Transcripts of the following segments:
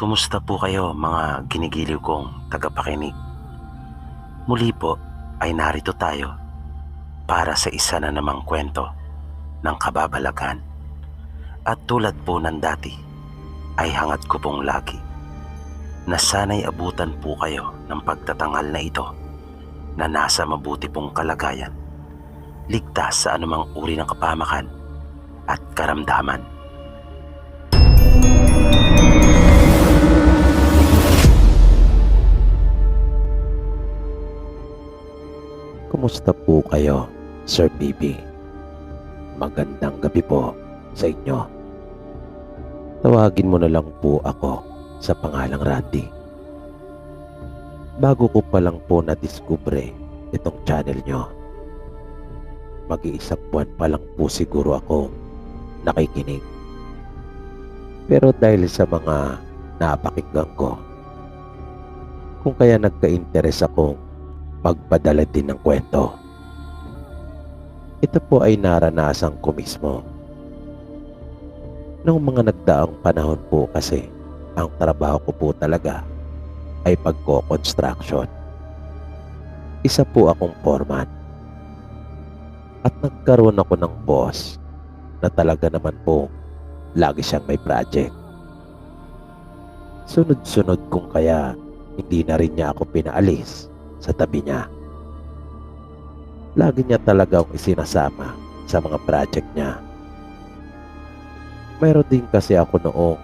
Kumusta po kayo mga ginigiliw kong tagapakinig? Muli po ay narito tayo para sa isa na namang kwento ng kababalagan. At tulad po ng dati ay hangad ko pong lagi na sana'y abutan po kayo ng pagtatanghal na ito na nasa mabuti pong kalagayan, ligtas sa anumang uri ng kapamakan at karamdaman. Kumusta po kayo, Sir PB? Magandang gabi po sa inyo. Tawagin mo na lang po ako sa pangalang Randy. Bago ko pa lang po na-discover itong channel nyo. Mag-iisang buwan pa lang po siguro ako nakikinig. Pero dahil sa mga napakinggan ko, kung kaya nagka-interes akong magpadala din ng kwento. Ito po ay naranasan ko mismo. Noong mga nagdaang panahon po kasi, ang trabaho ko po talaga ay pagko-construction. Isa po akong foreman. At nagkaroon ako ng boss na talaga naman po lagi siyang may project. Sunod-sunod kung kaya hindi na rin niya ako pinaalis sa tabi niya. Lagi niya talaga akong isinasama sa mga project niya. Mayroon din kasi ako noong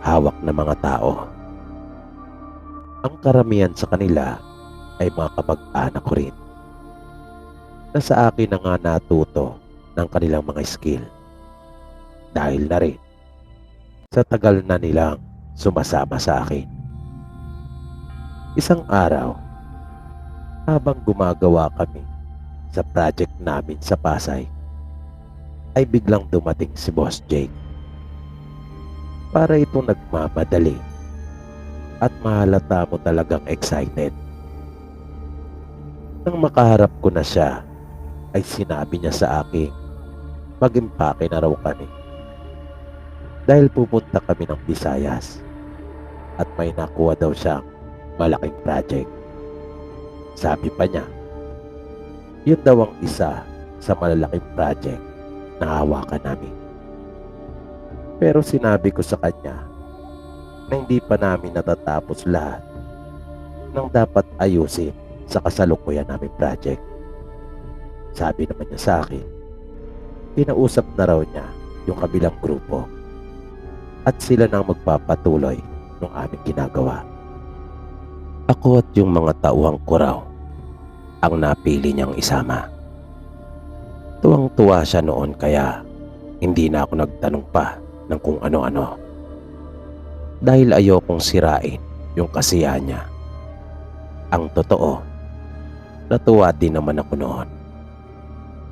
hawak na mga tao. Ang karamihan sa kanila ay mga kamag-anak ko rin, na sa akin na nga natuto ng kanilang mga skill. Dahil na rin sa tagal na nilang sumasama sa akin. Isang araw, habang gumagawa kami sa project namin sa Pasay, ay biglang dumating si Boss Jake. Para itong nagmamadali at mahalata mo talagang excited. Nang makaharap ko na siya, ay sinabi niya sa akin mag-impake na raw kami. Dahil pupunta kami ng Visayas at may nakuha daw siyang malaking project. Sabi pa niya, yun daw ang isa sa malalaking project na hawakan namin. Pero sinabi ko sa kanya na hindi pa namin natatapos lahat ng dapat ayusin sa kasalukuyan namin project. Sabi naman niya sa akin, kinausap na raw niya yung kabilang grupo at sila nang magpapatuloy ng aming ginagawa. Ako at yung mga tauhan ko raw ang napili niyang isama. Tuwang-tuwa siya noon kaya hindi na ako nagtanong pa ng kung ano-ano. Dahil ayokong sirain yung kasiyahan niya. Ang totoo, natuwa din naman ako noon.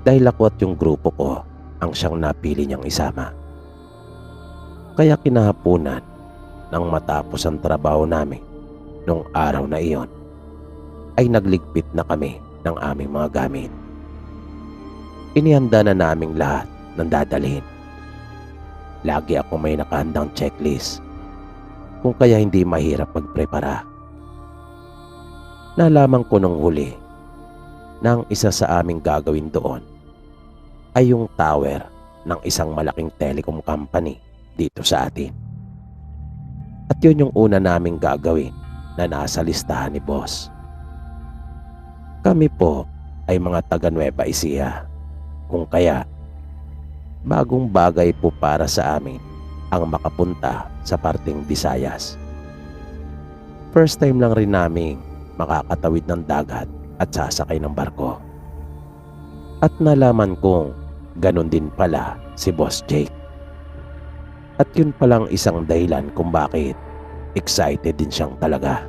Dahil ako at yung grupo ko ang siyang napili niyang isama. Kaya kinahapunan nang matapos ang trabaho namin nung araw na iyon, ay nagligpit na kami ng aming mga gamit. Inihanda na naming lahat ng dadalhin. Lagi ako may nakahandang checklist, kung kaya hindi mahirap magprepara. Nalaman ko nung huli na ang isa sa aming gagawin doon ay yung tower ng isang malaking telecom company dito sa atin. At yun yung una naming gagawin na nasa listahan ni boss. Kami po ay mga taga Nueva Ecija, kung kaya bagong bagay po para sa amin ang makapunta sa parteng Visayas. First time lang rin naming makakatawid ng dagat at sasakay ng barko. At nalaman kong ganun din pala si Boss Jake. At yun palang isang dahilan kung bakit excited din siyang talaga.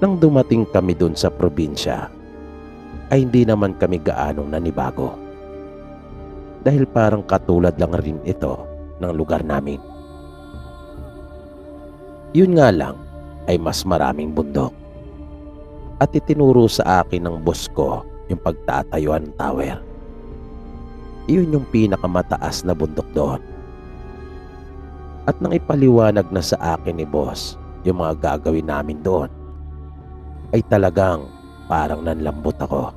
Nang dumating kami dun sa probinsya, ay hindi naman kami gaanong nanibago. Dahil parang katulad lang rin ito ng lugar namin. Yun nga lang ay mas maraming bundok. At itinuro sa akin ng boss ko yung pagtatayuan ng tower. Iyon yung pinakamataas na bundok doon. At nang ipaliwanag na sa akin ni boss yung mga gagawin namin doon, ay talagang parang nanlambot ako.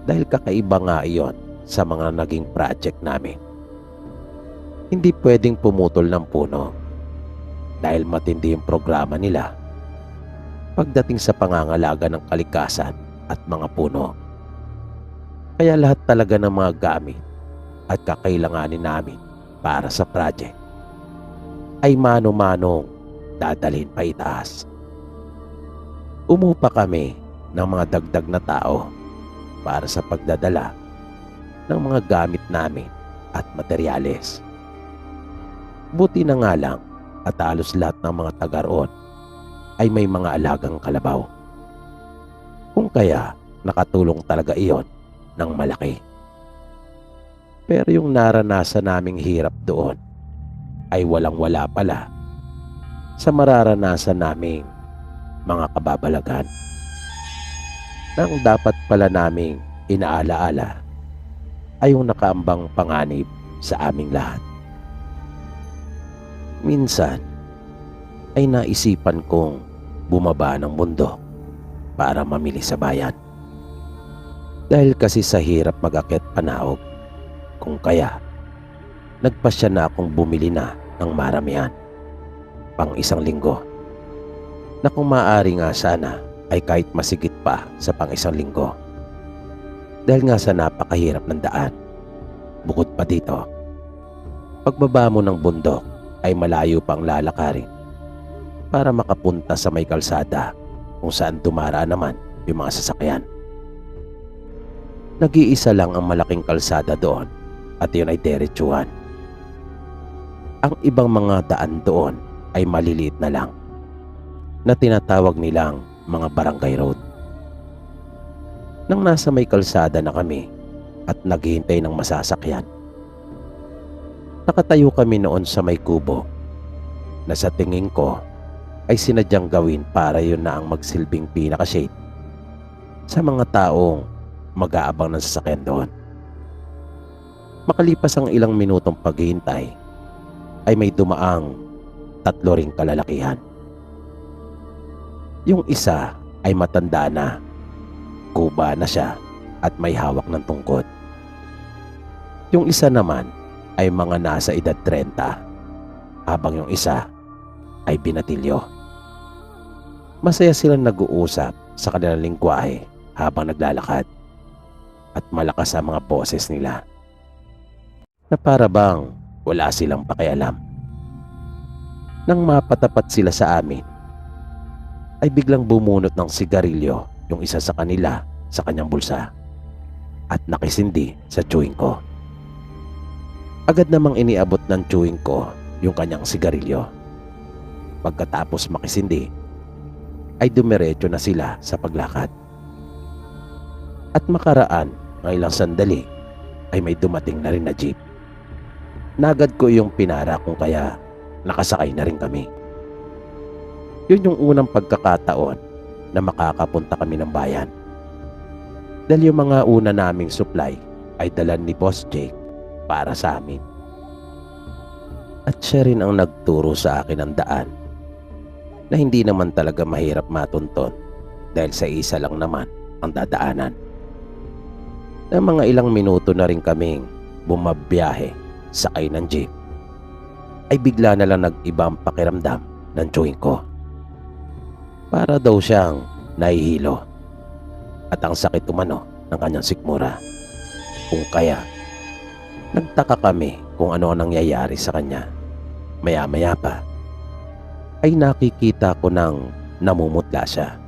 Dahil kakaiba nga iyon sa mga naging project namin. Hindi pwedeng pumutol ng puno dahil matindi yung programa nila pagdating sa pangangalaga ng kalikasan at mga puno. Kaya lahat talaga ng mga gamit at kakailanganin namin para sa project ay mano-manong dadalhin pa itaas. Umupa kami ng mga dagdag na tao para sa pagdadala ng mga gamit namin at materyales. Buti na nga lang at halos lahat ng mga taga roon ay may mga alagang kalabaw. Kung kaya nakatulong talaga iyon ng malaki. Pero yung naranasan naming hirap doon ay walang-wala pala sa mararanasan naming mga kababalagan. Nang dapat pala naming inaalaala ay yung nakaambang panganib sa aming lahat. Minsan ay naisipan kong bumaba ng bundok para mamili sa bayan. Dahil kasi sa hirap mag-akyat panaog, kung kaya nagpasya na akong bumili na ng maramihan pang 1 linggo, na kung maaari nga sana ay kahit masigit pa sa pang 1 linggo. Dahil nga sa napakahirap ng daan. Bukod pa dito, pagbaba mo ng bundok ay malayo pang lalakarin para makapunta sa may kalsada kung saan tumara naman yung mga sasakyan. Nag-iisa lang ang malaking kalsada doon at yun ay diretsuhan. Ang ibang mga daan doon ay maliliit na lang na tinatawag nilang mga barangay road. Nang nasa may kalsada na kami at naghihintay ng masasakyan, nakatayo kami noon sa may kubo na sa tingin ko ay sinadyang gawin para yun na ang magsilbing pinaka-shade sa mga taong mag-aabang ng sasakyan doon. Makalipas ang ilang minutong paghihintay ay may dumaang 3 ring kalalakihan. Yung isa ay matanda na, kuba na siya at may hawak ng tungkod. Yung isa naman ay mga nasa edad 30, habang yung isa ay binatilyo. Masaya silang nag-uusap sa kanilang lingwahe habang naglalakad at malakas ang mga boses nila na para bang wala silang pakialam. Nang mapatapat sila sa amin, ay biglang bumunot ng sigarilyo yung isa sa kanila sa kanyang bulsa at nakisindi sa chewing ko. Agad namang iniabot ng chewing ko yung kanyang sigarilyo. Pagkatapos makisindi, ay dumiretso na sila sa paglakad. At makaraan ng ilang sandali ay may dumating na rin na jeep. Nagad ko yung pinara kung kaya nakasakay na rin kami. Yun yung unang pagkakataon na makakapunta kami ng bayan. Dahil yung mga una naming supply ay dalan ni Boss Jake para sa amin. At siya rin ang nagturo sa akin ng daan na hindi naman talaga mahirap matunton dahil sa isa lang naman ang dadaanan. Na mga ilang minuto na rin kaming bumabiyahe sakay ng jeep ay bigla na lang nag-iba ang pakiramdam ng chewing ko. Para daw siyang nahihilo at ang sakit umano ng kanyang sikmura. Kung kaya, nagtaka kami kung ano ang nangyayari sa kanya. Maya-maya pa ay nakikita ko nang namumutla siya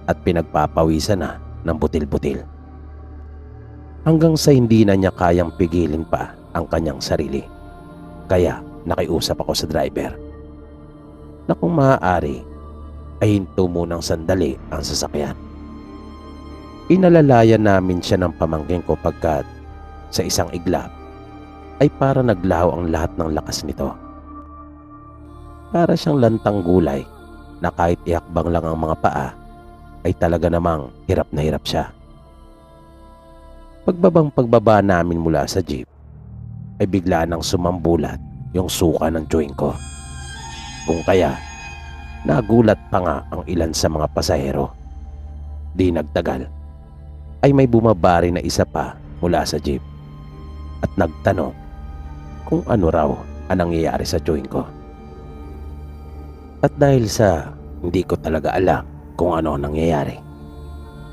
at pinagpapawisan na ng butil-butil. Hanggang sa hindi na niya kayang pigilin pa ang kanyang sarili. Kaya nakiusap ako sa driver na kung maaari ay hinto munang sandali ang sasakyan. Inalalayan namin siya ng pamangkin ko pagkat sa isang iglap ay para naglaho ang lahat ng lakas nito. Para siyang lantang gulay na kahit ihakbang lang ang mga paa ay talaga namang hirap na hirap siya. Pagbaba namin mula sa jeep ay bigla nang sumambulat yung suka ng chewing ko. Kung kaya, nagulat pa nga ang ilan sa mga pasahero. Di nagtagal, ay may bumabari na isa pa mula sa jeep at nagtanong kung ano raw ang nangyayari sa chewing ko. At dahil sa hindi ko talaga alam kung ano ang nangyayari,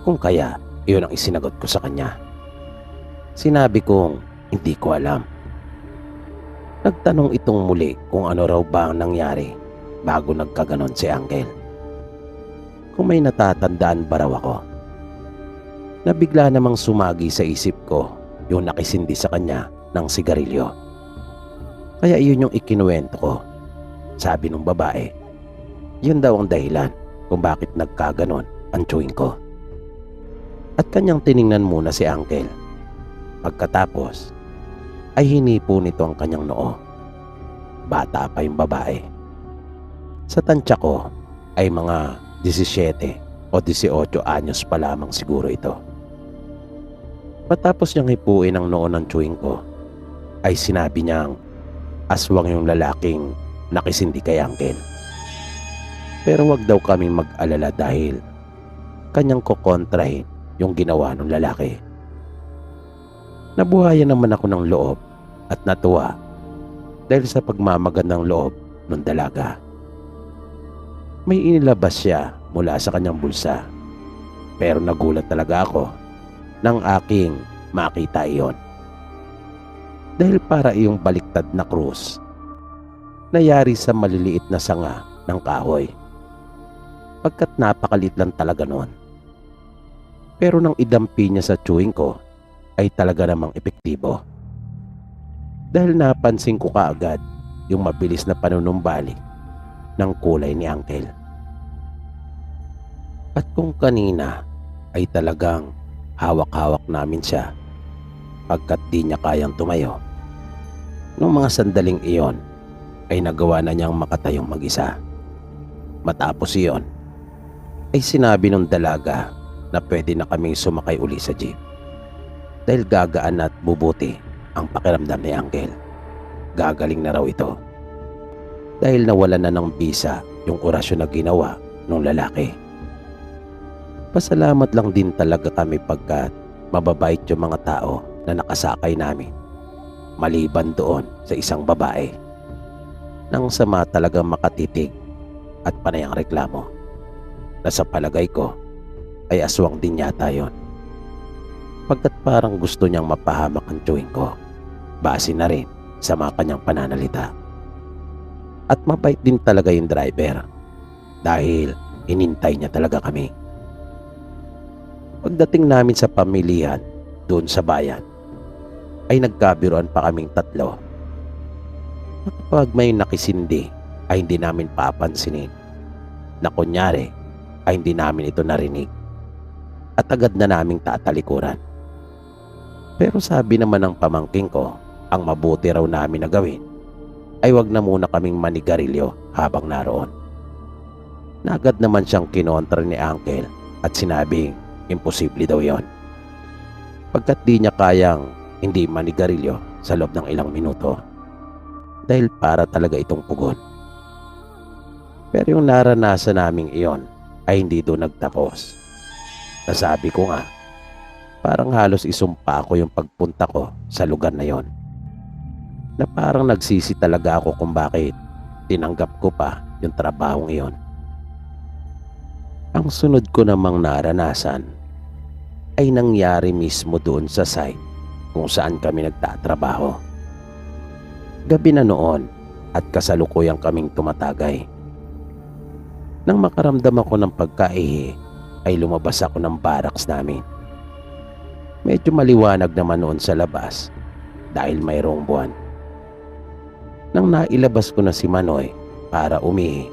kung kaya iyon ang isinagot ko sa kanya. Sinabi kong hindi ko alam. Nagtanong itong muli kung ano raw ba ang nangyari bago nagkaganon si Uncle. Kung may natatandaan ba raw ako. Nabigla namang sumagi sa isip ko yung nakisindi sa kanya ng sigarilyo. Kaya iyon yung ikinuwento ko. Sabi ng babae, yun daw ang dahilan kung bakit nagkaganon ang chewing ko. At kanyang tiningnan muna si Uncle. Pagkatapos ay hinipo nito ang kanyang noo. Bata pa yung babae. Sa tansya ko ay mga 17 o 18 anyos pa lamang siguro ito. Matapos niyang hipuin ang noo ng chewing ko, ay sinabi niyang aswang yung lalaking nakisindi kay Uncle. Pero wag daw kaming mag-alala dahil kanyang kokontrahin yung ginawa ng lalaki. Nabuhayan naman ako ng loob at natuwa dahil sa pagmamagandang loob ng dalaga. May inilabas siya mula sa kanyang bulsa, pero nagulat talaga ako nang aking makita iyon. Dahil para iyong baliktad na krus na yari sa maliliit na sanga ng kahoy. Pagkat napakalit lang talaga noon. Pero nang idampi niya sa chewing ko ay talaga namang epektibo. Dahil napansin ko kaagad yung mabilis na panunumbalik ng kulay ni Uncle. At kung kanina ay talagang hawak-hawak namin siya pagkat di niya kayang tumayo, nung mga sandaling iyon ay nagawa na niyang makatayong mag-isa. Matapos iyon ay sinabi ng dalaga na pwede na kaming sumakay uli sa jeep dahil gagaan at bubuti ang pakiramdam ni Uncle. Gagaling na raw ito dahil nawala na ng bisa yung orasyon na ginawa ng lalaki. Pasalamat lang din talaga kami pagkat mababait yung mga tao na nakasakay namin, maliban doon sa isang babae nang sama talagang makatitig at panay ang reklamo na sa palagay ko ay aswang din yata yon. Pagkat parang gusto niyang mapahamak ang chewing ko base na rin sa mga kanyang pananalita. At mabait din talaga yung driver dahil inintay niya talaga kami. Pagdating namin sa pamilihan doon sa bayan ay nagkabiruan pa kaming tatlo. Kapag may nakisindi ay hindi namin papansinin na kunyari ay hindi namin ito narinig at agad na naming tatalikuran. Pero sabi naman ng pamangking ko, ang mabuti raw namin na gawin ay wag na muna kaming manigarilyo habang naroon. Naagad naman siyang kinontra ni Uncle at sinabing imposible daw yon. Pagkat di niya kayang hindi manigarilyo sa loob ng ilang minuto dahil para talaga itong pugon. Pero yung naranasan naming iyon ay hindi doon nagtapos. Nasabi ko nga, parang halos isumpa ko yung pagpunta ko sa lugar na yon. Na parang nagsisi talaga ako kung bakit tinanggap ko pa yung trabahong iyon. Ang sunod ko namang naranasan ay nangyari mismo doon sa site kung saan kami nagtatrabaho. Gabi na noon at kasalukuyang kaming tumatagay. Nang makaramdam ako ng pagkaihi ay lumabas ako ng barracks namin. Medyo maliwanag naman noon sa labas dahil mayroong buwan. Nang nailabas ko na si Manoy para umihi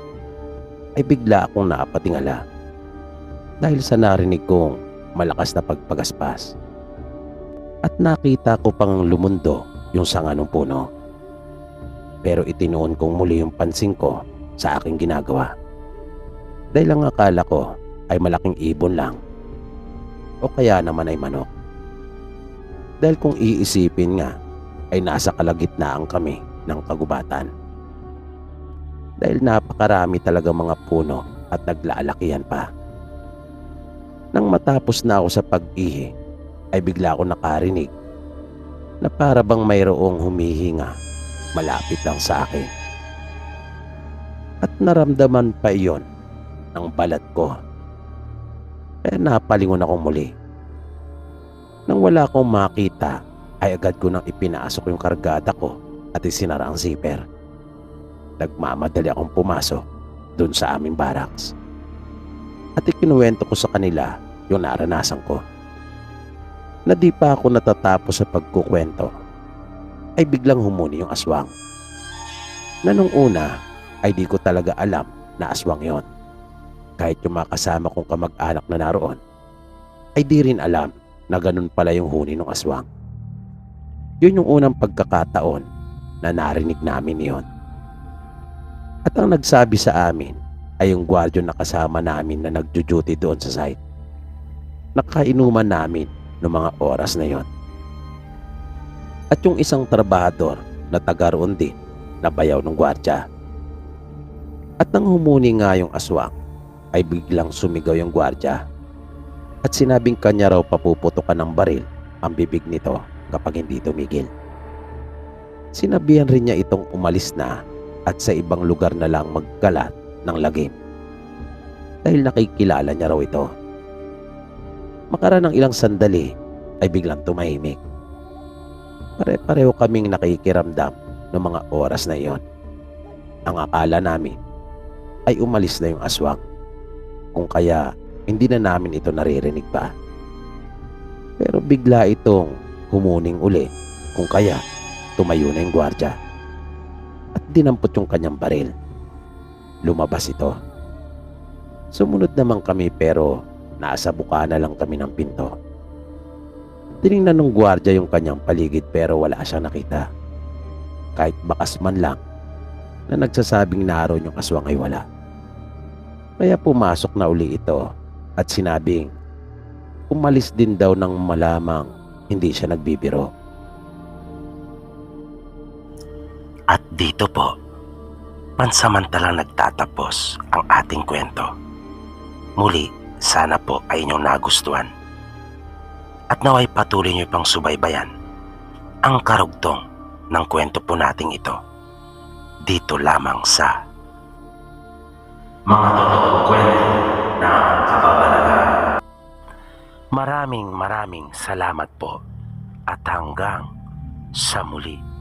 ay bigla akong naapatingala dahil sa narinig kong malakas na pagpagaspas. At nakita ko pang lumundo yung sanga ng puno. Pero itinuon kong muli yung pansin ko sa aking ginagawa. Dahil ang akala ko ay malaking ibon lang o kaya naman ay manok. Dahil kung iisipin nga ay nasa kalagitnaan kami ng kagubatan. Dahil napakarami talaga mga puno at naglalakihan pa. Nang matapos na ako sa pag-ihi, ay bigla ako nakarinig na para bang mayroong humihinga malapit lang sa akin. At naramdaman pa iyon ng balat ko. Kaya napalingon ako muli. Nang wala akong makita, ay agad ko nang ipinasok yung kargada ko at isinara ang zipper. Nagmamadali akong pumasok dun sa aming barracks. At ikinuwento ko sa kanila yung naranasan ko. Na di pa ako natatapos sa pagkukwento, ay biglang humuni yung aswang. Na nung una ay di ko talaga alam na aswang yon. Kahit yung mga kasama kong kamag-anak na naroon, ay di rin alam na ganun pala yung huni ng aswang. Yun yung unang pagkakataon na narinig namin yon. At ang nagsabi sa amin ay yung gwardiyo na kasama namin na nagjo-duty doon sa site. Nakainuman namin noong mga oras na yon. At yung isang trabahador na taga roon din na bayaw ng gwardya. At nang humuni nga yung aswang, ay biglang sumigaw yung gwardya at sinabing kanya raw papuputukan ng baril ang bibig nito kapag hindi tumigil. Sinabihan rin niya itong umalis na at sa ibang lugar na lang magkalat ng lagim dahil nakikilala niya raw ito. Makaraan ng ilang sandali ay biglang tumahimik. Pare-pareho kaming nakikiramdam ng mga oras na iyon. Ang akala namin ay umalis na yung aswang, kung kaya hindi na namin ito naririnig pa. Pero bigla itong humuning uli, kung kaya tumayo na yung gwardya at dinampot yung kanyang baril. Lumabas ito. Sumunod naman kami pero nasa buka na lang kami ng pinto. Tiningnan ng gwardya yung kanyang paligid pero wala siyang nakita. Kahit bakas man lang na nagsasabing naroon yung aswang ay wala. Kaya pumasok na uli ito at sinabing umalis din daw ng malamang hindi siya nagbibiro. At dito po, pansamantalang nagtatapos ang ating kwento. Muli, sana po ay inyong nagustuhan. At naway patuloy niyo pang subaybayan ang karugtong ng kwento po nating ito. Dito lamang sa Mga Totoong Kwento ng Kababalagan. Maraming salamat po at hanggang sa muli.